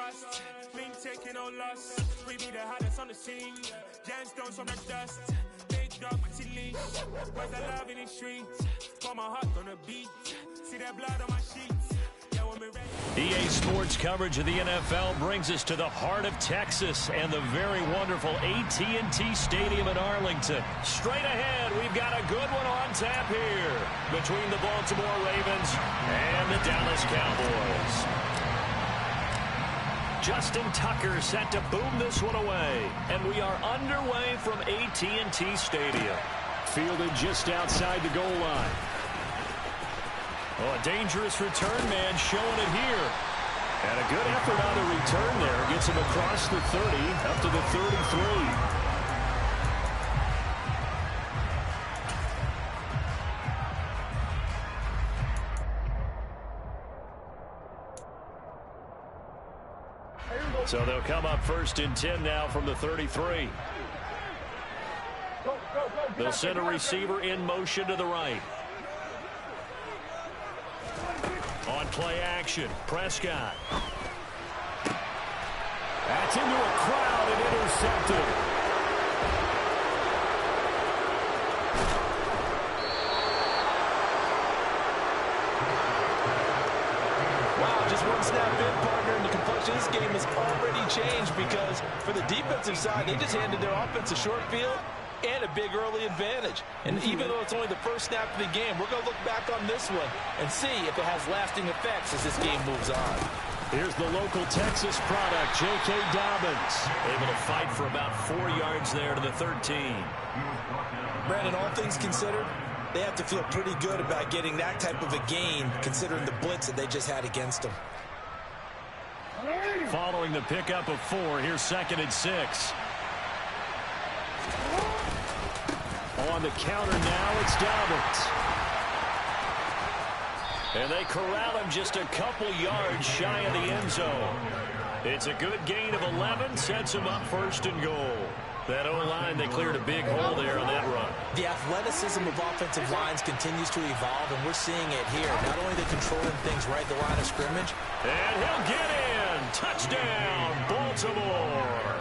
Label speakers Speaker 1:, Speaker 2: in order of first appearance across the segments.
Speaker 1: trust. Been taking no loss. We be the hardest on the scene. Gemstones from the dust. Big drop with leash. Where's the love in the streets? Got my heart on the beat. See that blood on my sheets.
Speaker 2: EA Sports coverage of the NFL brings us to the heart of Texas and the very wonderful AT&T Stadium in Arlington. Straight ahead, we've got a good one on tap here between the Baltimore Ravens and the Dallas Cowboys. Justin Tucker set to boom this one away, and we are underway from AT&T Stadium.
Speaker 3: Fielded just outside the goal line.
Speaker 2: Oh, a dangerous return man showing it here. And a good effort on the return there. Gets him across the 30, up to the 33. So they'll come up first and 10 now from the 33. They'll send a receiver in motion to the right. On play action, Prescott.
Speaker 3: That's into a crowd and intercepted.
Speaker 4: Wow, just one snap in, partner, and the complexion of this game has already changed because for the defensive side, they just handed their offense a short field and a big early advantage. And even though it's only the first snap of the game, we're going to look back on this one and see if it has lasting effects as this game moves on.
Speaker 2: Here's the local Texas product, J.K. Dobbins. Able to fight for about 4 yards there to the 13.
Speaker 4: Brandon, all things considered, they have to feel pretty good about getting that type of a gain considering the blitz that they just had against them.
Speaker 2: Following the pickup of 4, here's 2nd and 6. On the counter now, it's Dobbins. And they corral him just a couple yards shy of the end zone. It's a good gain of 11, sets him up 1st and goal. That O-line, they cleared a big hole there on that run.
Speaker 4: The athleticism of offensive lines continues to evolve, and we're seeing it here. Not only they controlling things right at the line of scrimmage.
Speaker 2: And he'll get in. Touchdown, Baltimore.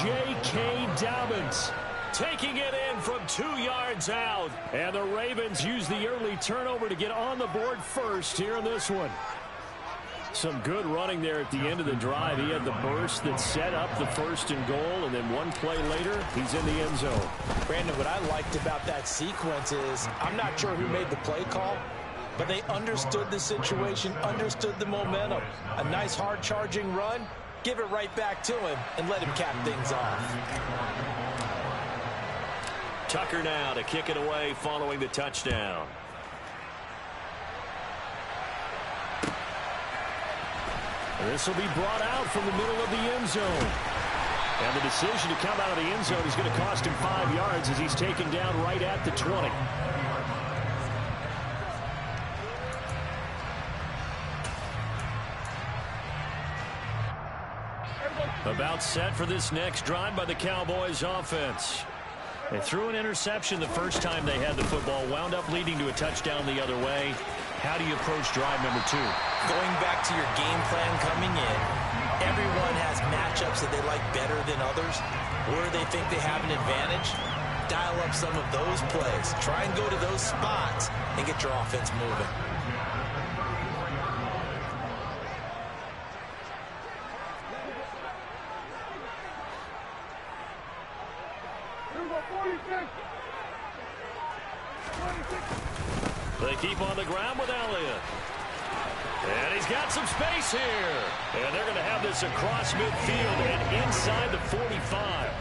Speaker 2: J.K. Dobbins taking it in from 2 yards out. And the Ravens use the early turnover to get on the board first here in this one. Some good running there at the end of the drive. He had the burst that set up the 1st and goal, and then one play later, he's in the end zone.
Speaker 4: Brandon, what I liked about that sequence is I'm not sure who made the play call, but they understood the situation, understood the momentum. A nice hard-charging run, give it right back to him, and let him cap things off.
Speaker 2: Tucker now to kick it away following the touchdown. This will be brought out from the middle of the end zone. And the decision to come out of the end zone is going to cost him 5 yards as he's taken down right at the 20. About set for this next drive by the Cowboys offense. They threw an interception the first time they had the football, wound up leading to a touchdown the other way. How do you approach drive number 2?
Speaker 4: Going back to your game plan coming in, everyone has matchups that they like better than others. Where they think they have an advantage, dial up some of those plays. Try and go to those spots and get your offense moving.
Speaker 2: They keep on the ground with Elliott. And he's got some space here. And they're going to have this across midfield and inside the 45.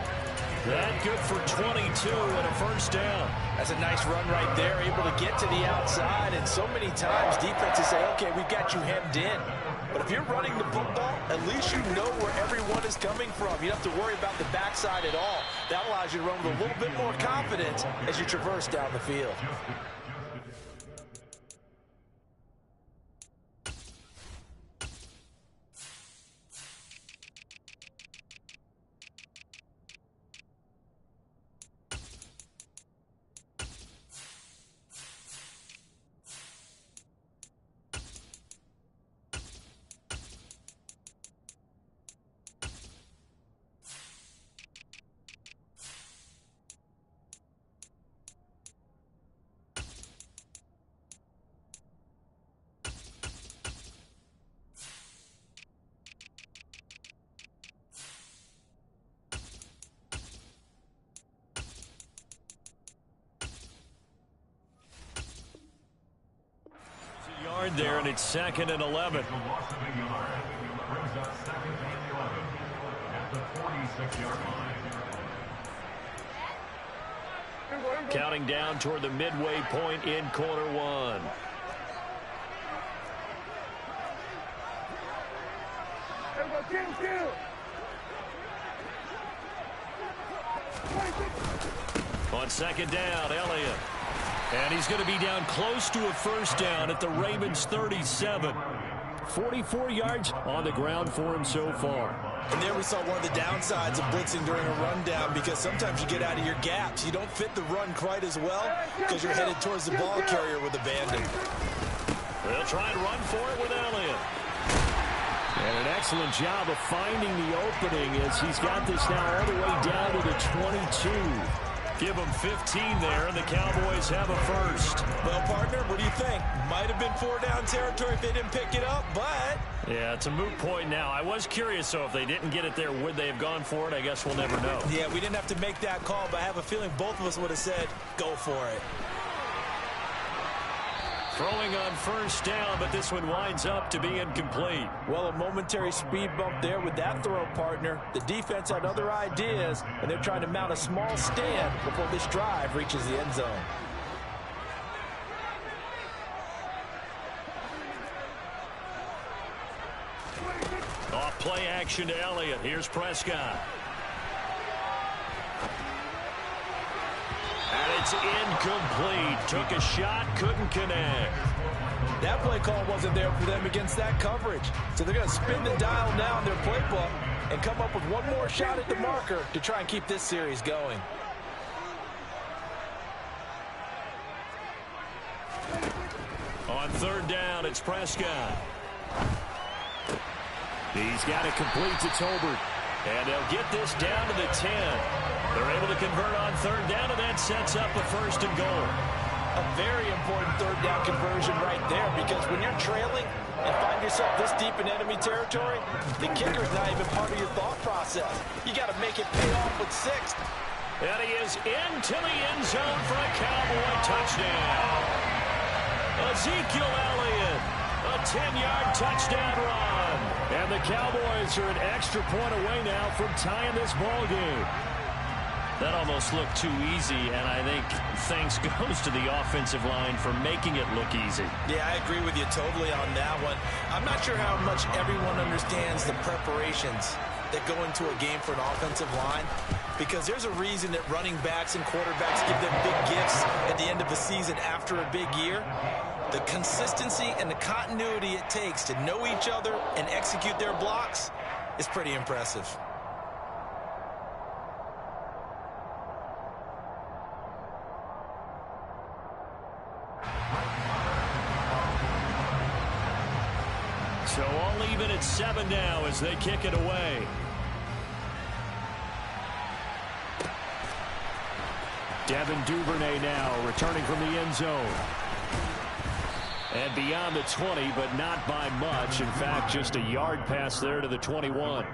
Speaker 2: That good for 22 and a first down.
Speaker 4: That's a nice run right there, able to get to the outside. And so many times defenses say, okay, we've got you hemmed in. But if you're running the football, at least you know where everyone is coming from. You don't have to worry about the backside at all. That allows you to run with a little bit more confidence as you traverse down the field.
Speaker 2: good there, and it's 2nd and 11. Counting down toward the midway point in quarter one. On 2nd down, Elliott. And he's going to be down close to a first down at the Ravens' 37. 44 yards on the ground for him so far.
Speaker 4: And there we saw one of the downsides of blitzing during a rundown, because sometimes you get out of your gaps. You don't fit the run quite as well because you're headed towards the ball carrier with abandon.
Speaker 2: They'll try and run for it with Elliott. And an excellent job of finding the opening as he's got this now all the way down to the 22. Give them 15 there, and the Cowboys have a first.
Speaker 4: Well, partner, what do you think? Might have been 4-down territory if they didn't pick it up, but...
Speaker 2: Yeah, it's a moot point now. I was curious, so if they didn't get it there, would they have gone for it? I guess we'll never know.
Speaker 4: Yeah, we didn't have to make that call, but I have a feeling both of us would have said, go for it.
Speaker 2: Throwing on first down, but this one winds up to be incomplete.
Speaker 4: Well, a momentary speed bump there with that throw, partner. The defense had other ideas, and they're trying to mount a small stand before this drive reaches the end zone.
Speaker 2: Off play action to Elliott. Here's Prescott. And it's incomplete. Took a shot, couldn't connect.
Speaker 4: That play call wasn't there for them against that coverage. So they're going to spin the dial now in their playbook and come up with one more shot at the marker to try and keep this series going.
Speaker 2: On 3rd down, it's Prescott. He's got it complete to Tolbert. And they'll get this down to the 10. They're able to convert on 3rd down, and that sets up a 1st and goal.
Speaker 4: A very important 3rd down conversion right there, because when you're trailing and find yourself this deep in enemy territory, the kicker's not even part of your thought process. You got to make it pay off with 6.
Speaker 2: And he is into the end zone for a Cowboy touchdown. Ezekiel Elliott, a 10-yard touchdown run. And the Cowboys are an extra point away now from tying this ball game. That almost looked too easy, and I think thanks goes to the offensive line for making it look easy.
Speaker 4: Yeah, I agree with you totally on that one. I'm not sure how much everyone understands the preparations that go into a game for an offensive line, because there's a reason that running backs and quarterbacks give them big gifts at the end of the season after a big year. The consistency and the continuity it takes to know each other and execute their blocks is pretty impressive.
Speaker 2: So all even at 7 now as they kick it away. Devin Duvernay now returning from the end zone. And beyond the 20, but not by much. In fact, just a yard pass there to the 21.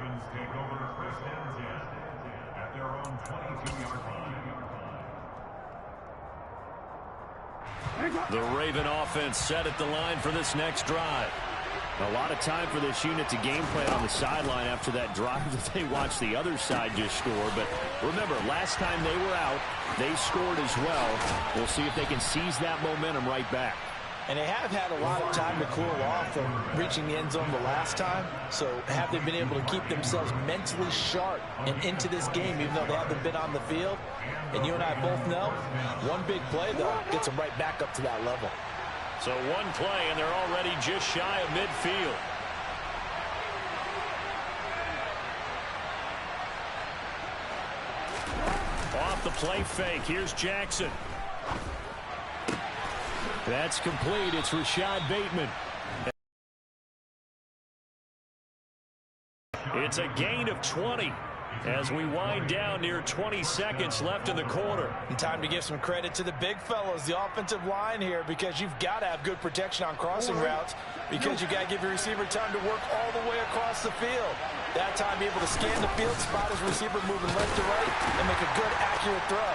Speaker 2: The Raven offense set at the line for this next drive. A lot of time for this unit to game plan on the sideline after that drive that they watched the other side just score. But remember, last time they were out, they scored as well. We'll see if they can seize that momentum right back.
Speaker 4: And they have had a lot of time to cool off from reaching the end zone the last time. So have they been able to keep themselves mentally sharp and into this game, even though they haven't been on the field? And you and I both know, one big play, though, gets them right back up to that level.
Speaker 2: So one play, and they're already just shy of midfield. Off the play fake, here's Jackson. That's complete. It's Rashad Bateman. It's a gain of 20 as we wind down near 20 seconds left in the quarter.
Speaker 4: And time to give some credit to the big fellows, the offensive line here, because you've got to have good protection on crossing routes, because you've got to give your receiver time to work all the way across the field. That time be able to scan the field, spot his receiver moving left to right, and make a good, accurate throw.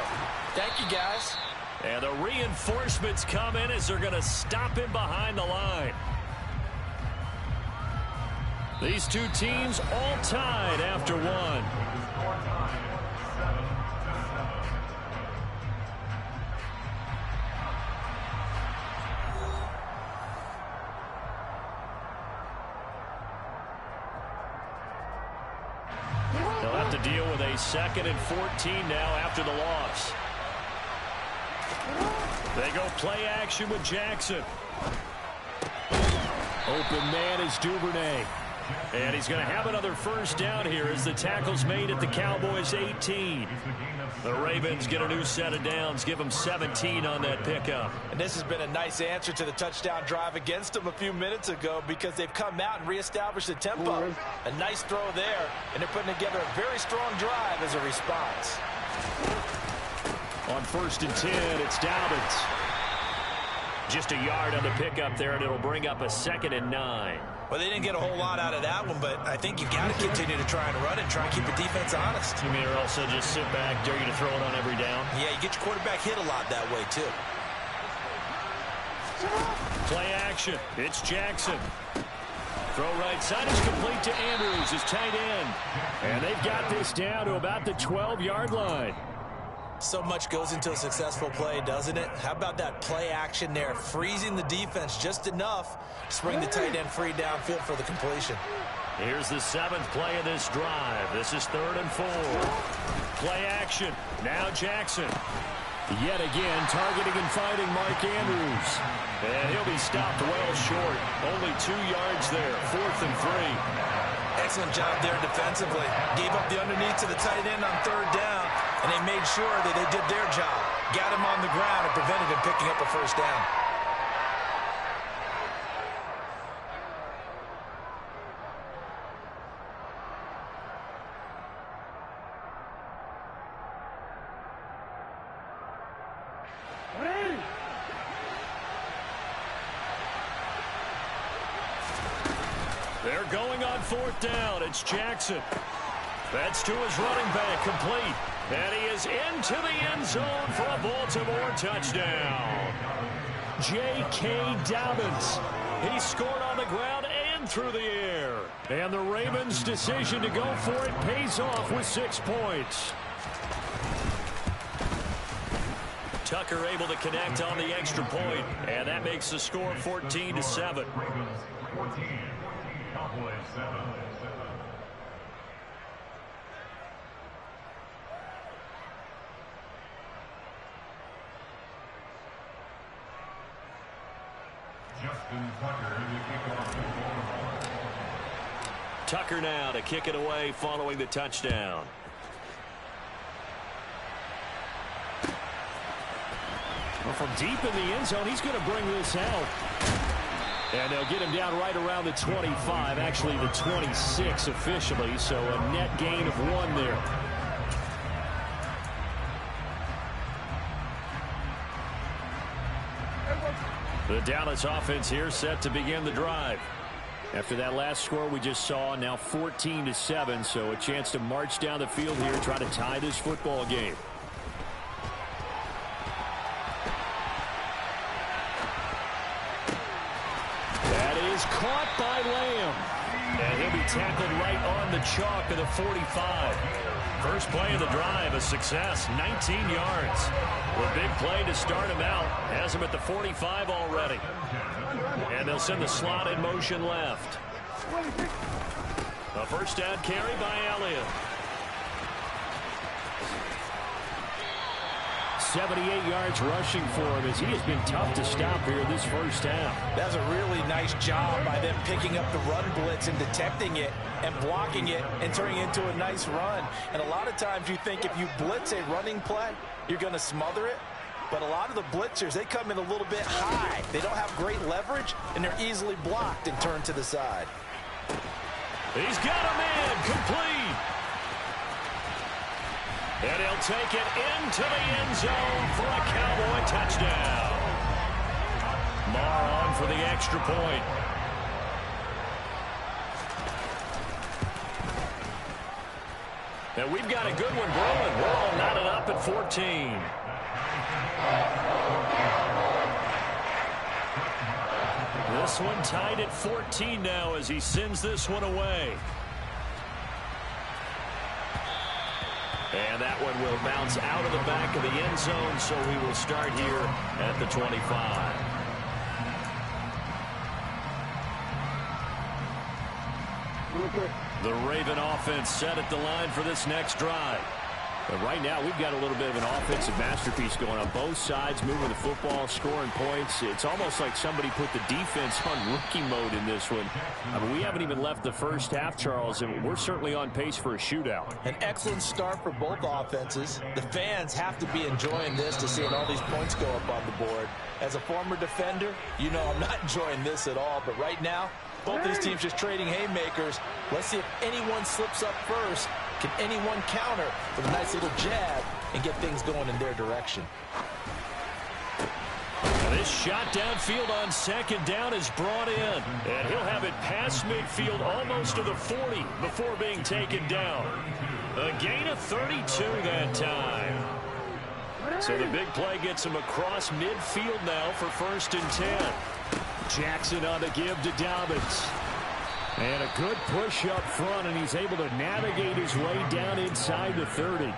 Speaker 4: Thank you, guys.
Speaker 2: And the reinforcements come in as they're going to stop him behind the line. These two teams all tied after one. They'll have to deal with a 2nd and 14 now after the loss. They go play action with Jackson. Open man is Duvernay. And he's going to have another first down here as the tackle's made at the Cowboys' 18. The Ravens get a new set of downs, give them 17 on that pickup.
Speaker 4: And this has been a nice answer to the touchdown drive against them a few minutes ago because they've come out and reestablished the tempo. A nice throw there, and they're putting together a very strong drive as a response.
Speaker 2: On 1st and 10, it's Dobbins. Just a yard on the pickup there, and it'll bring up a 2nd and 9.
Speaker 4: Well, they didn't get a whole lot out of that one, but I think you've got to continue to try and run and try and keep the defense honest.
Speaker 2: You mean, or also just sit back, dare you to throw it on every down?
Speaker 4: Yeah, you get your quarterback hit a lot that way, too.
Speaker 2: Play action. It's Jackson. Throw right side is complete to Andrews, his tight end. And they've got this down to about the 12-yard line.
Speaker 4: So much goes into a successful play, doesn't it? How about that play action there, freezing the defense just enough to bring the tight end free downfield for the completion.
Speaker 2: Here's the 7th play of this drive. This is 3rd and 4. Play action. Now Jackson. Yet again, targeting and finding Mark Andrews. And he'll be stopped well short. Only 2 yards there. 4th and 3.
Speaker 4: Excellent job there defensively. Gave up the underneath to the tight end on 3rd down, and they made sure that they did their job. Got him on the ground and prevented him picking up a first down.
Speaker 2: They're going on 4th down. It's Jackson. That's to his running back, complete. And he is into the end zone for a Baltimore touchdown. J.K. Dobbins. He scored on the ground and through the air. And the Ravens' decision to go for it pays off with 6 points. Tucker able to connect on the extra point, and that makes the score 14-7. Tucker now to kick it away following the touchdown. Well, from deep in the end zone, he's going to bring this out. And they'll get him down right around the 25, actually the 26 officially, so a net gain of 1 there. The Dallas offense here set to begin the drive. After that last score we just saw, now 14-7, so a chance to march down the field here, try to tie this football game. That is caught by Lamb. And he'll be tackled right on the chalk of the 45. First play of the drive, a success, 19 yards. A big play to start him out. Has him at the 45 already. And they'll send the slot in motion left. A first down carry by Elliott. 78 yards rushing for him as he has been tough to stop here this first half.
Speaker 4: That's a really nice job by them picking up the run blitz and detecting it and blocking it and turning it into a nice run. And a lot of times you think if you blitz a running play, you're going to smother it. But a lot of the blitzers, they come in a little bit high. They don't have great leverage, and they're easily blocked and turned to the side.
Speaker 2: He's got a man complete. And he'll take it into the end zone for a Cowboy touchdown. Marr on for the extra point. And we've got a good one brewing. We're all knotted up at 14. This one tied at 14 now as he sends this one away. And that one will bounce out of the back of the end zone, so we will start here at the 25. The Raven offense set at the line for this next drive. But right now, we've got a little bit of an offensive masterpiece going on both sides, moving the football, scoring points. It's almost like somebody put the defense on rookie mode in this one. I mean, we haven't even left the first half, Charles, and we're certainly on pace for a shootout.
Speaker 4: An excellent start for both offenses. The fans have to be enjoying this to seeing all these points go up on the board. As a former defender, you know I'm not enjoying this at all. But right now, both these teams just trading haymakers. Let's see if anyone slips up first. Can anyone counter with a nice little jab and get things going in their direction?
Speaker 2: This shot downfield on second down is brought in. And he'll have it past midfield almost to the 40 before being taken down. A gain of 32 that time. So the big play gets him across midfield now for 1st and 10. Jackson on the give to Dobbins. And a good push up front, and he's able to navigate his way down inside the 30.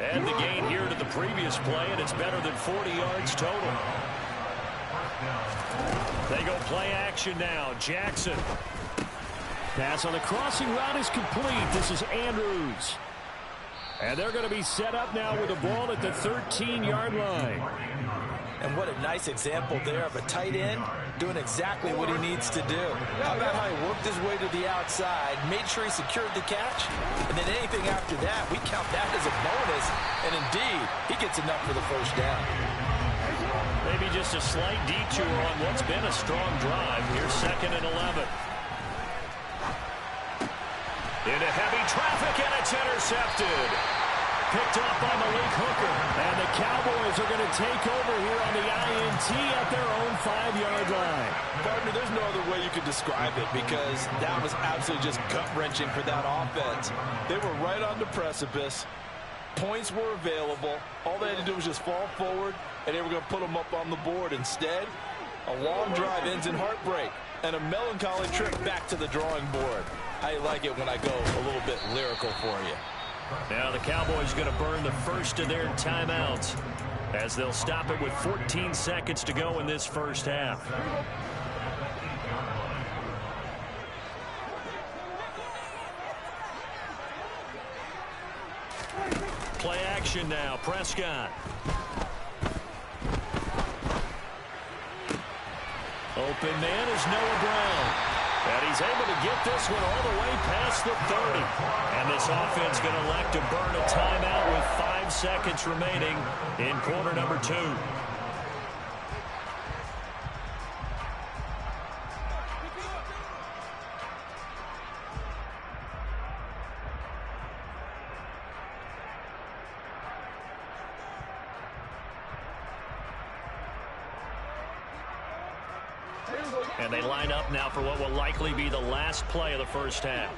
Speaker 2: And the gain here to the previous play, and it's better than 40 yards total. They go play action now. Jackson. Pass on the crossing route is complete. This is Andrews. And they're going to be set up now with the ball at the 13-yard line.
Speaker 4: And what a nice example there of a tight end doing exactly what he needs to do. How about how he worked his way to the outside, made sure he secured the catch, and then anything after that, we count that as a bonus. And indeed, he gets enough for the first down.
Speaker 2: Maybe just a slight detour on what's been a strong drive. Here's 2nd and 11. Into heavy traffic, and it's intercepted. Picked off by Malik Hooker. And the Cowboys are going to take over here on the INT at their own 5-yard line.
Speaker 4: Partner, there's no other way you could describe it because that was absolutely just gut-wrenching for that offense. They were right on the precipice. Points were available. All they had to do was just fall forward, and they were going to put them up on the board. Instead, a long drive ends in heartbreak and a melancholy trip back to the drawing board. I like it when I go a little bit lyrical for you.
Speaker 2: Now the Cowboys going to burn the first of their timeouts as they'll stop it with 14 seconds to go in this first half. Play action now. Prescott. Open man is Noah Brown. And he's able to get this one all the way past the 30. And this offense going to elect to burn a timeout with 5 seconds remaining in quarter number 2. And they line up now for what will likely be the last play of the first half.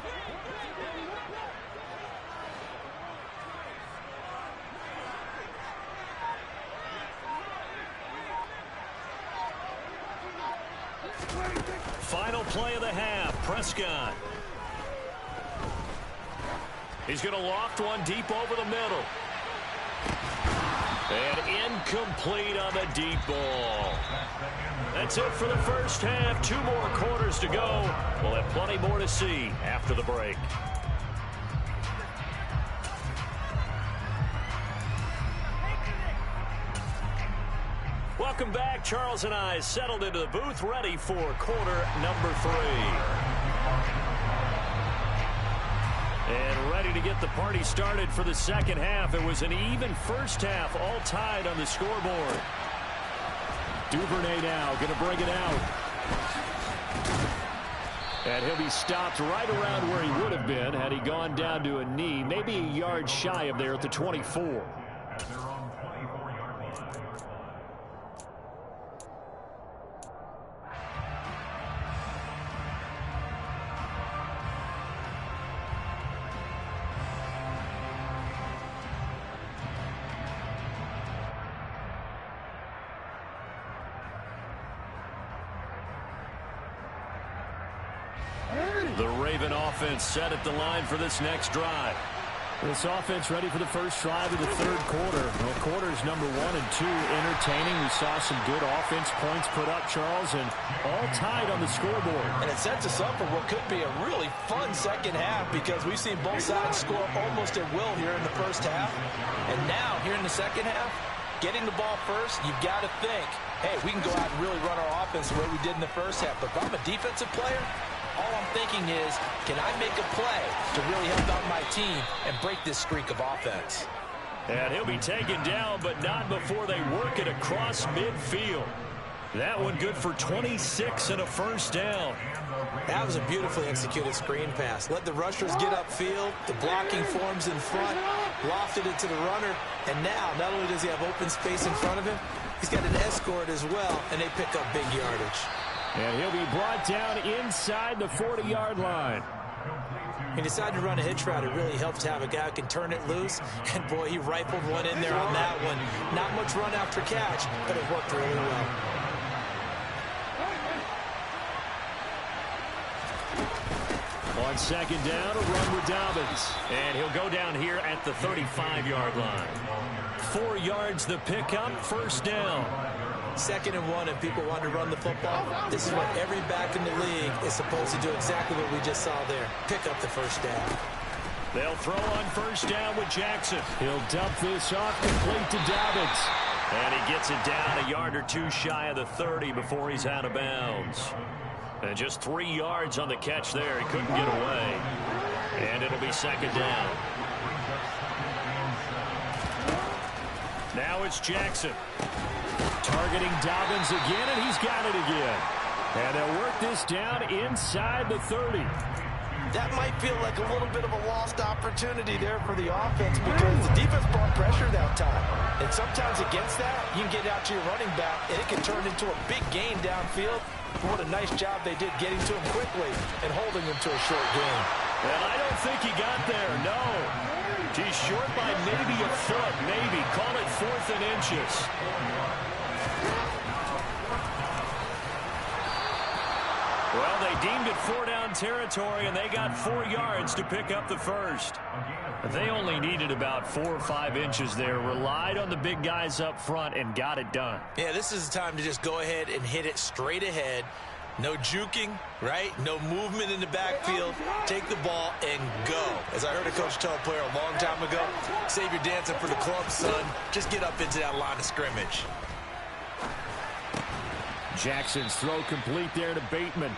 Speaker 2: Final play of the half. Prescott. He's going to loft one deep over the middle. And incomplete on the deep ball. That's it for the first half. 2 more quarters to go. We'll have plenty more to see after the break. Welcome back. Charles and I settled into the booth, ready for quarter number 3. And ready to get the party started for the second half. It was an even first half, all tied on the scoreboard. Duvernay now going to bring it out. And he'll be stopped right around where he would have been had he gone down to a knee, maybe a yard shy of there at the 24. The Raven offense set at the line for this next drive.
Speaker 3: This offense ready for the first drive of the third quarter. Well, quarters number 1 and 2 entertaining. We saw some good offense points put up, Charles, and all tied on the scoreboard.
Speaker 4: And it sets us up for what could be a really fun second half because we've seen both sides score almost at will here in the first half. And now, here in the second half, getting the ball first, you've got to think, hey, we can go out and really run our offense the way we did in the first half. But if I'm a defensive player, all I'm thinking is, can I make a play to really help out my team and break this streak of offense?
Speaker 2: And he'll be taken down, but not before they work it across midfield. That one good for 26 and a first down.
Speaker 4: That was a beautifully executed screen pass. Let the rushers get upfield. The blocking forms in front. Lofted it to the runner. And now, not only does he have open space in front of him, he's got an escort as well, and they pick up big yardage.
Speaker 3: And he'll be brought down inside the 40-yard line.
Speaker 4: He decided to run a hitch route. It really helps to have a guy who can turn it loose. And, boy, he rifled one in there on that one. Not much run after catch, but it worked really well.
Speaker 2: On second down, a run with Dobbins. And he'll go down here at the 35-yard line. 4 yards the pickup, first down.
Speaker 4: 2nd and 1, and people want to run the football. This is what every back in the league is supposed to do, exactly what we just saw there. Pick up the first down.
Speaker 2: They'll throw on first down with Jackson.
Speaker 3: He'll dump this off complete to Dobbins.
Speaker 2: And he gets it down a yard or two shy of the 30 before he's out of bounds. And just 3 yards on the catch there. He couldn't get away. And it'll be second down. Now it's Jackson.
Speaker 3: Targeting Dobbins again, and he's got it again. And they'll work this down inside the 30.
Speaker 4: That might feel like a little bit of a lost opportunity there for the offense because the defense brought pressure that time. And sometimes against that, you can get out to your running back, and it can turn into a big gain downfield. What a nice job they did getting to him quickly and holding him to a short gain.
Speaker 2: And I don't think he got there, no. He's short by maybe a foot, maybe. Call it 4th and inches. Well, they deemed it 4-down territory, and they got 4 yards to pick up the first. They only needed about 4 or 5 inches there, relied on the big guys up front, and got it done.
Speaker 4: Yeah, this is the time to just go ahead and hit it straight ahead. No juking, right? No movement in the backfield. Take the ball and go. As I heard a coach tell a player a long time ago, save your dancing for the club, son. Just get up into that line of scrimmage.
Speaker 3: Jackson's throw complete there to Bateman.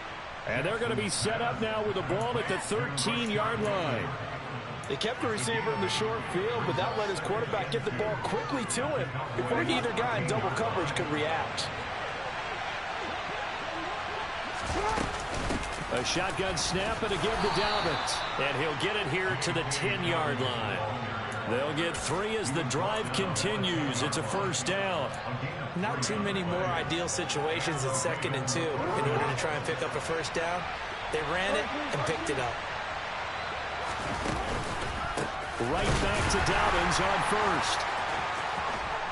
Speaker 3: And they're going to be set up now with the ball at the 13-yard line.
Speaker 4: They kept the receiver in the short field, but that let his quarterback get the ball quickly to him before either guy in double coverage could react.
Speaker 2: A shotgun snap and a give to Dobbins. And he'll get it here to the 10-yard line. They'll get 3 as the drive continues. It's a first down.
Speaker 4: Not too many more ideal situations at 2nd and 2 in order to try and pick up a first down. They ran it and picked it up.
Speaker 2: Right back to Dobbins on first.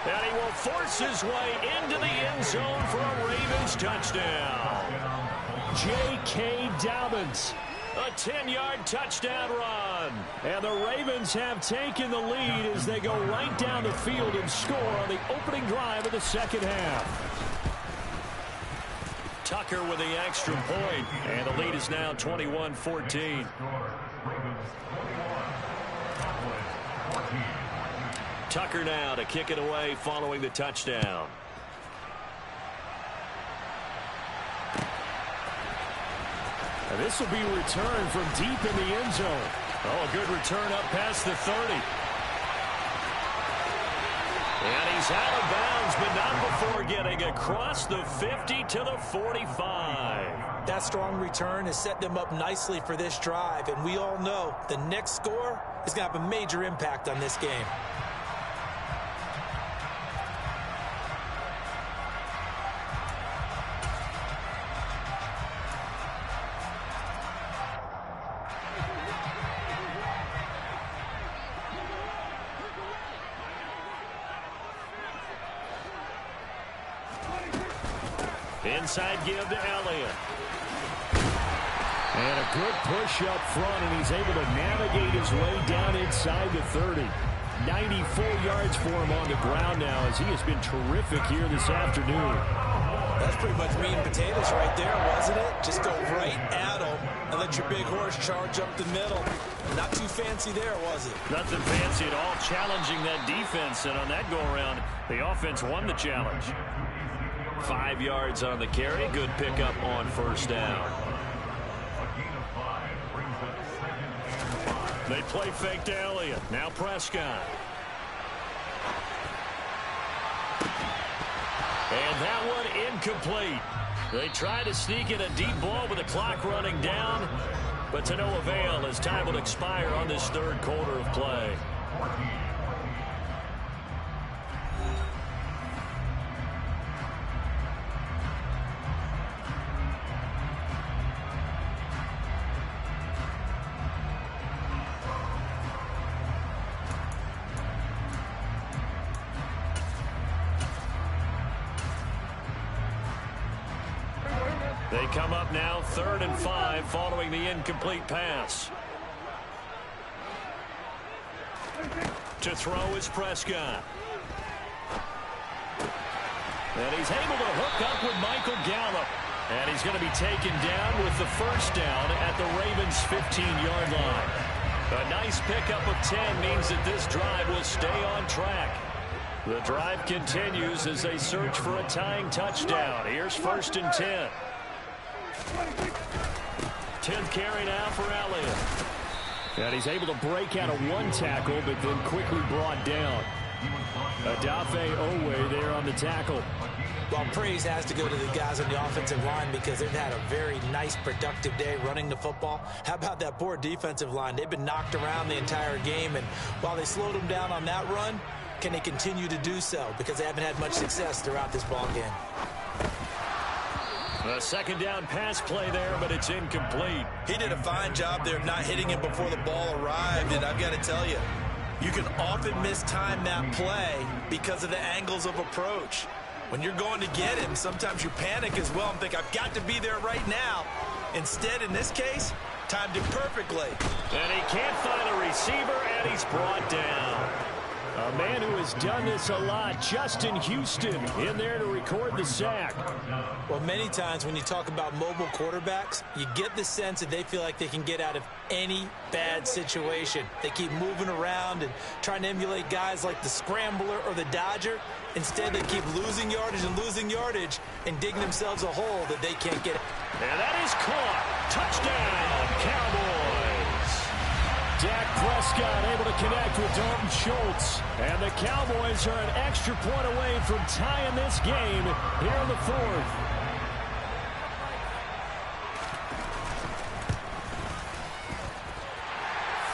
Speaker 2: And he will force his way into the end zone for a Ravens touchdown. J.K. Dobbins, a 10-yard touchdown run. And the Ravens have taken the lead as they go right down the field and score on the opening drive of the second half. Tucker with the extra point, and the lead is now 21-14. Tucker now to kick it away following the touchdown.
Speaker 3: And this will be returned from deep in the end zone.
Speaker 2: Oh, a good return up past the 30. And he's out of bounds, but not before getting across the 50 to the 45.
Speaker 4: That strong return has set them up nicely for this drive, and we all know the next score is going to have a major impact on this game.
Speaker 2: Inside give to Elliott.
Speaker 3: And a good push up front, and he's able to navigate his way down inside the 30. 94 yards for him on the ground now, as he has been terrific here this afternoon.
Speaker 4: That's pretty much meat and potatoes right there, wasn't it? Just go right at him and let your big horse charge up the middle. Not too fancy there, was it?
Speaker 2: Nothing fancy at all, challenging that defense, and on that go-around, the offense won the challenge. 5 yards on the carry. Good pickup on first down. They play fake to Elliott. Now Prescott. And that one incomplete. They try to sneak in a deep ball with the clock running down, but to no avail as time will expire on this third quarter of play. They come up now 3rd and 5 following the incomplete pass. To throw is Prescott. And he's able to hook up with Michael Gallup. And he's going to be taken down with the first down at the Ravens' 15-yard line. A nice pickup of 10 means that this drive will stay on track. The drive continues as they search for a tying touchdown. Here's 1st and 10. 10th carry now for Elliott. And he's able to break out of one tackle, but then quickly brought down. Adafe Owe there on the tackle.
Speaker 4: Well, praise has to go to the guys on the offensive line because they've had a very nice, productive day running the football. How about that poor defensive line? They've been knocked around the entire game, and while they slowed them down on that run, can they continue to do so? Because they haven't had much success throughout this ball game.
Speaker 2: A second down pass play there, but it's incomplete.
Speaker 4: He did a fine job there of not hitting him before the ball arrived, and I've got to tell you, you can often mistime that play because of the angles of approach. When you're going to get him, sometimes you panic as well and think, I've got to be there right now. Instead, in this case, timed it perfectly.
Speaker 2: And he can't find a receiver, and he's brought down. A man who has done this a lot, Justin Houston, in there to record the sack.
Speaker 4: Well, many times when you talk about mobile quarterbacks, you get the sense that they feel like they can get out of any bad situation. They keep moving around and trying to emulate guys like the Scrambler or the Dodger. Instead, they keep losing yardage and digging themselves a hole that they can't get.
Speaker 2: And that is caught. Touchdown, Cowboys. Dak Prescott able to connect with Dalton Schultz. And the Cowboys are an extra point away from tying this game here in the 4th.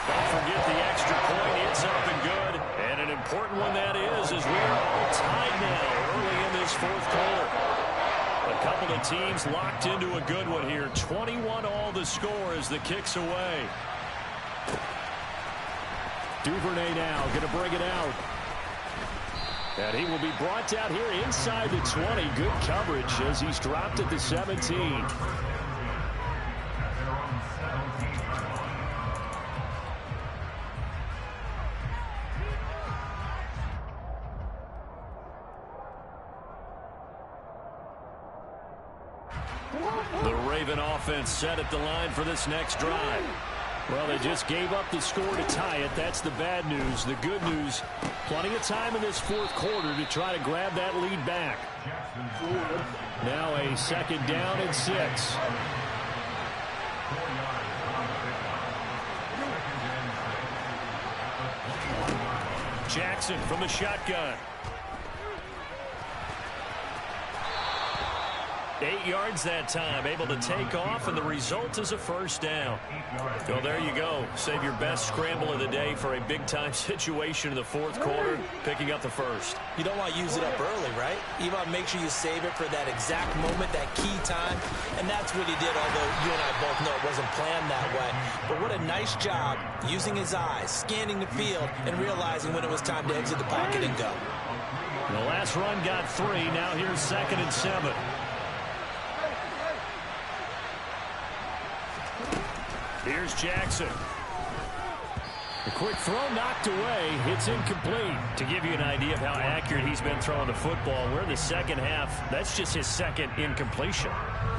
Speaker 2: Don't forget the extra point. It's up and good. And an important one that is as we are all tied now early in this 4th quarter. A couple of teams locked into a good one here. 21-all the score as the kick's away. Duvernay now going to bring it out. And he will be brought down here inside the 20. Good coverage as he's dropped at the 17. The Raven offense set at the line for this next drive. Well, they just gave up the score to tie it. That's the bad news. The good news, plenty of time in this 4th quarter to try to grab that lead back. Now a 2nd down and 6. Jackson from the shotgun. 8 yards that time, able to take off, and the result is a first down. Well, there you go. Save your best scramble of the day for a big-time situation in the 4th quarter, picking up the first.
Speaker 4: You don't want to use it up early, right? You want to make sure you save it for that exact moment, that key time, and that's what he did, although you and I both know it wasn't planned that way. But what a nice job using his eyes, scanning the field, and realizing when it was time to exit the pocket and go.
Speaker 2: The last run got 3. Now here's 2nd and 7. Here's Jackson.
Speaker 3: A quick throw knocked away. It's incomplete.
Speaker 2: To give you an idea of how accurate he's been throwing the football, we're in the second half. That's just his second incompletion.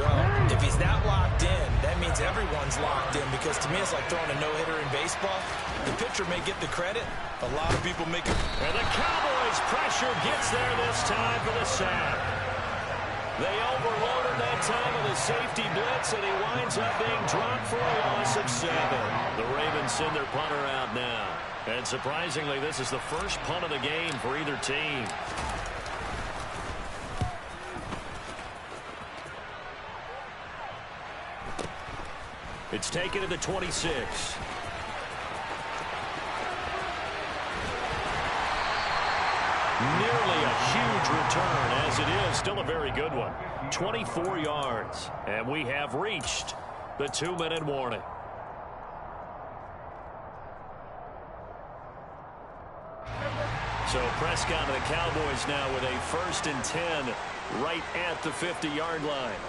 Speaker 4: Well, if he's that locked in, that means everyone's locked in, because to me it's like throwing a no-hitter in baseball. The pitcher may get the credit. A lot of people make it.
Speaker 2: And the Cowboys' pressure gets there this time for the sack. They overloaded that time with a safety blitz, and he winds up being dropped for a loss of 7. The Ravens send their punter out now. And surprisingly, this is the first punt of the game for either team. It's taken to the 26. Nearly a huge return, as it is still a very good one. 24 yards, and we have reached the 2-minute warning. So Prescott and the Cowboys now with a 1st and 10 right at the 50-yard line.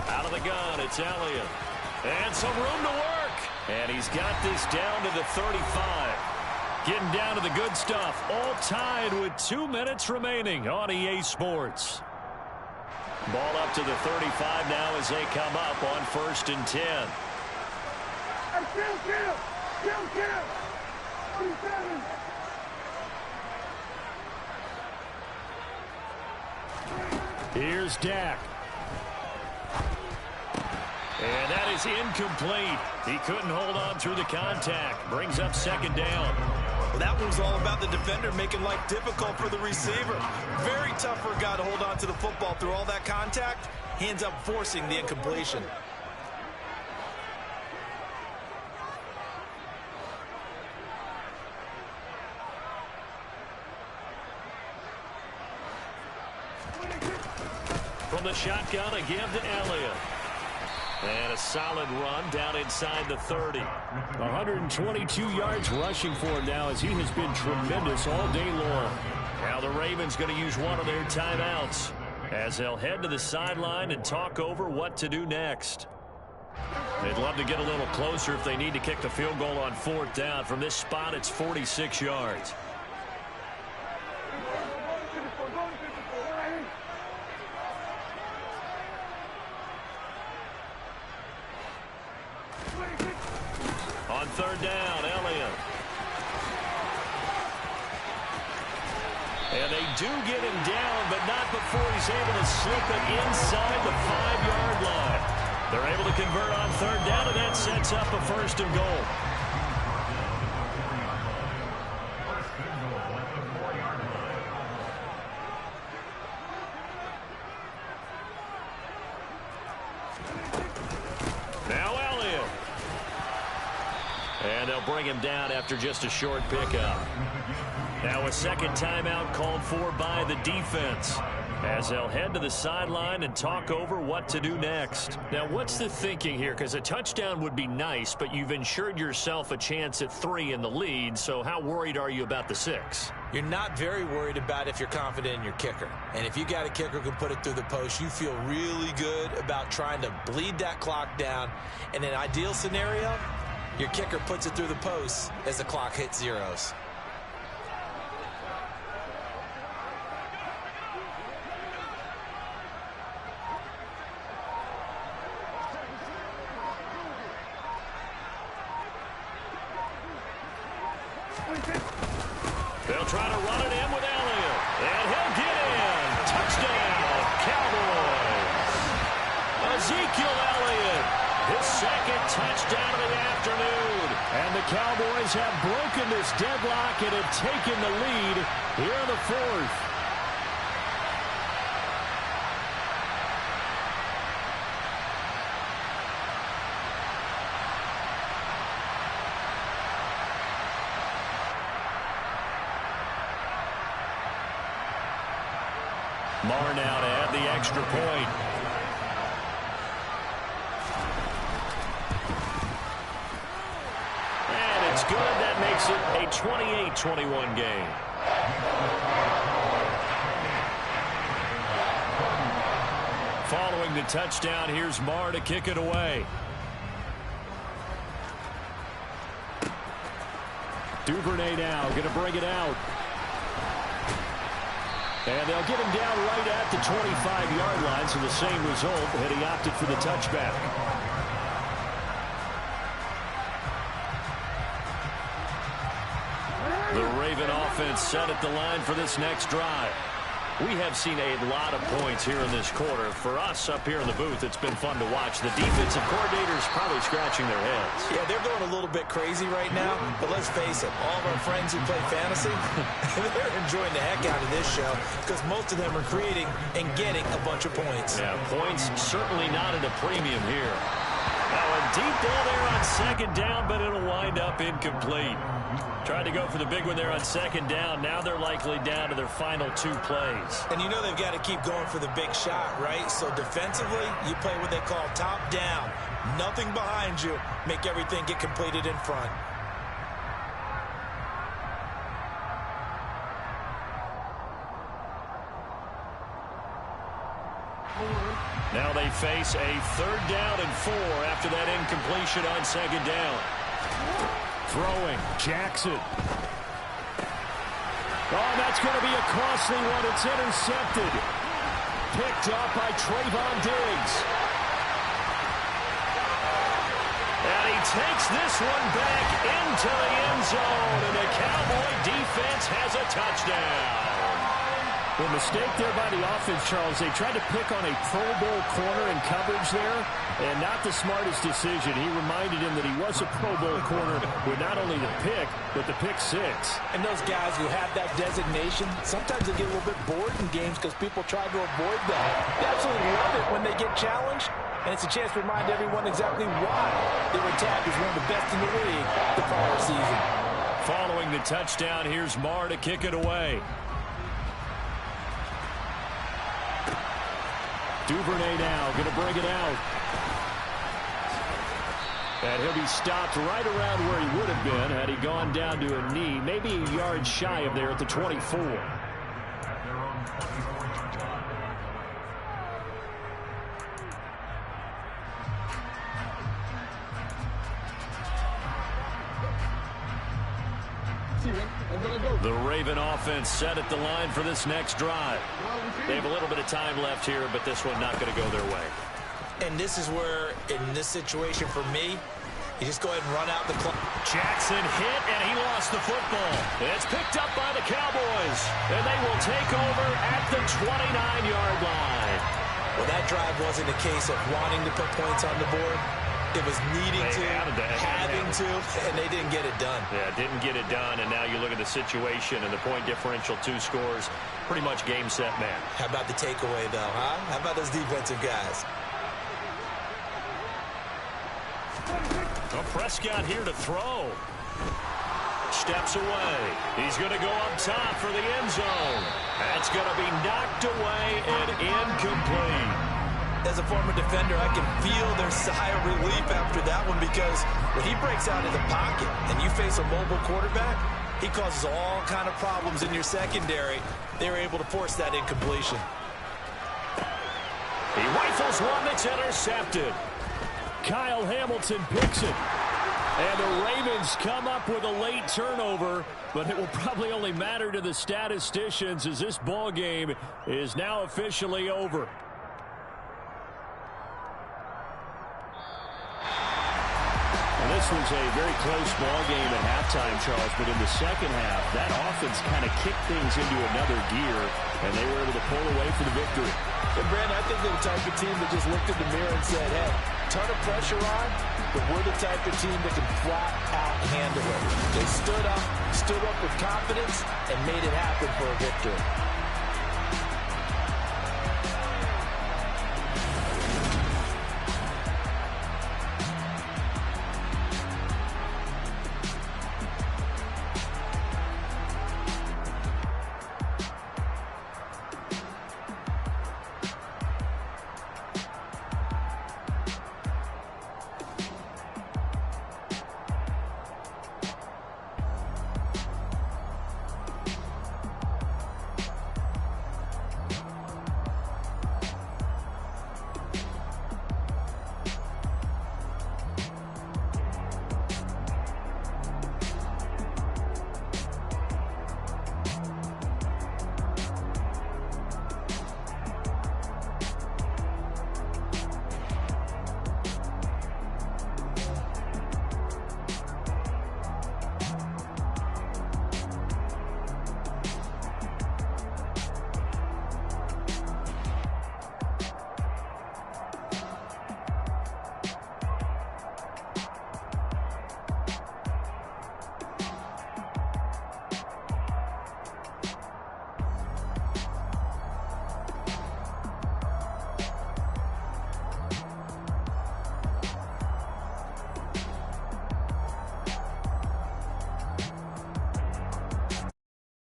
Speaker 2: Out of the gun, it's Elliott. And some room to work. And he's got this down to the 35. Getting down to the good stuff. All tied with 2 minutes remaining on EA Sports. Ball up to the 35 now as they come up on 1st and 10. Here's Dak. And that is incomplete. He couldn't hold on through the contact. Brings up 2nd down.
Speaker 4: Well, that one was all about the defender making life difficult for the receiver. Very tough for a guy to hold on to the football through all that contact. He ends up forcing the incompletion.
Speaker 2: From the shotgun, a give to Elliott. And a solid run down inside the 30.
Speaker 3: 122 yards rushing for him now, as he has been tremendous all day long.
Speaker 2: Now the Ravens going to use one of their timeouts as they'll head to the sideline and talk over what to do next. They'd love to get a little closer if they need to kick the field goal on 4th down. From this spot, it's 46 yards. On 3rd down, Elliott. And they do get him down, but not before he's able to slip it inside the 5-yard line. They're able to convert on 3rd down, and that sets up a 1st and goal. Now Elliott. And they'll bring him down after just a short pickup. Now a 2nd timeout called for by the defense as they'll head to the sideline and talk over what to do next. Now what's the thinking here? Because a touchdown would be nice, but you've ensured yourself a chance at 3 in the lead, so how worried are you about the 6?
Speaker 4: You're not very worried about if you're confident in your kicker. And if you got a kicker who can put it through the post, you feel really good about trying to bleed that clock down. In an ideal scenario, your kicker puts it through the post as the clock hits zeros.
Speaker 2: They'll try to run it in with Elliott. And he'll get in. Touchdown, Cowboys. Ezekiel Elliott, his 2nd touchdown of the afternoon.
Speaker 3: And the Cowboys have broken this deadlock and have taken the lead here in the 4th.
Speaker 2: Marr now to add the extra point. And it's good. That makes it a 28-21 game. Following the touchdown, here's Marr to kick it away. Duvernay now going to bring it out. And they'll get him down right at the 25-yard line, so the same result, and he opted for the touchback. The Raven offense set at the line for this next drive. We have seen a lot of points here in this quarter. For us up here in the booth, it's been fun to watch. The defensive coordinators probably scratching their heads.
Speaker 4: Yeah, they're going a little bit crazy right now, but let's face it, all of our friends who play fantasy, they're enjoying the heck out of this show because most of them are creating and getting a bunch of points.
Speaker 2: Yeah, points certainly not at a premium here. Now a deep ball there on second down, but it'll wind up incomplete. Tried to go for the big one there on second down. Now they're likely down to their final 2 plays.
Speaker 4: And you know they've got to keep going for the big shot, right? So defensively, you play what they call top down. Nothing behind you. Make everything get completed in front.
Speaker 2: Now they face a 3rd down and 4 after that incompletion on second down. Throwing, Jackson. Oh, that's going to be a costly one. It's intercepted. Picked up by Trayvon Diggs. And he takes this one back into the end zone, and the Cowboy defense has a touchdown.
Speaker 3: Well, mistake there by the offense, Charles. They tried to pick on a Pro Bowl corner in coverage there, and not the smartest decision. He reminded him that he was a Pro Bowl corner with not only the pick, but the pick 6.
Speaker 4: And those guys who have that designation, sometimes they get a little bit bored in games because people try to avoid that. They absolutely love it when they get challenged, and it's a chance to remind everyone exactly why they were tagged as one of the best in the league the prior season.
Speaker 2: Following the touchdown, here's Marr to kick it away. Duvernay now going to bring it out. And he'll be stopped right around where he would have been had he gone down to a knee, maybe a yard shy of there at the 24. The Raven offense set at the line for this next drive. They have a little bit of time left here, but this one not going to go their way.
Speaker 4: And this is where, in this situation for me, you just go ahead and run out the clock.
Speaker 2: Jackson hit, and he lost the football. It's picked up by the Cowboys, and they will take over at the 29-yard line.
Speaker 4: Well, that drive wasn't a case of wanting to put points on the board. It was needing to, having to, and they didn't get it done.
Speaker 2: Yeah, didn't get it done, and now you look at the situation and the point differential, 2 scores, pretty much game, set, man.
Speaker 4: How about the takeaway, though, huh? How about those defensive guys?
Speaker 2: Well, Prescott here to throw. Steps away. He's going to go up top for the end zone. That's going to be knocked away and incomplete.
Speaker 4: As a former defender, I can feel their sigh of relief after that one because when he breaks out of the pocket and you face a mobile quarterback, he causes all kind of problems in your secondary. They were able to force that incompletion.
Speaker 2: He rifles one that's intercepted.
Speaker 3: Kyle Hamilton picks it. And the Ravens come up with a late turnover, but it will probably only matter to the statisticians as this ball game is now officially over. This was a very close ball game at halftime, Charles, but in the second half, that offense kind of kicked things into another gear, and they were able to pull away for the victory.
Speaker 4: And, Brandon, I think they're the type of team that just looked in the mirror and said, hey, ton of pressure on, but we're the type of team that can flat out handle it. They stood up with confidence, and made it happen for a victory.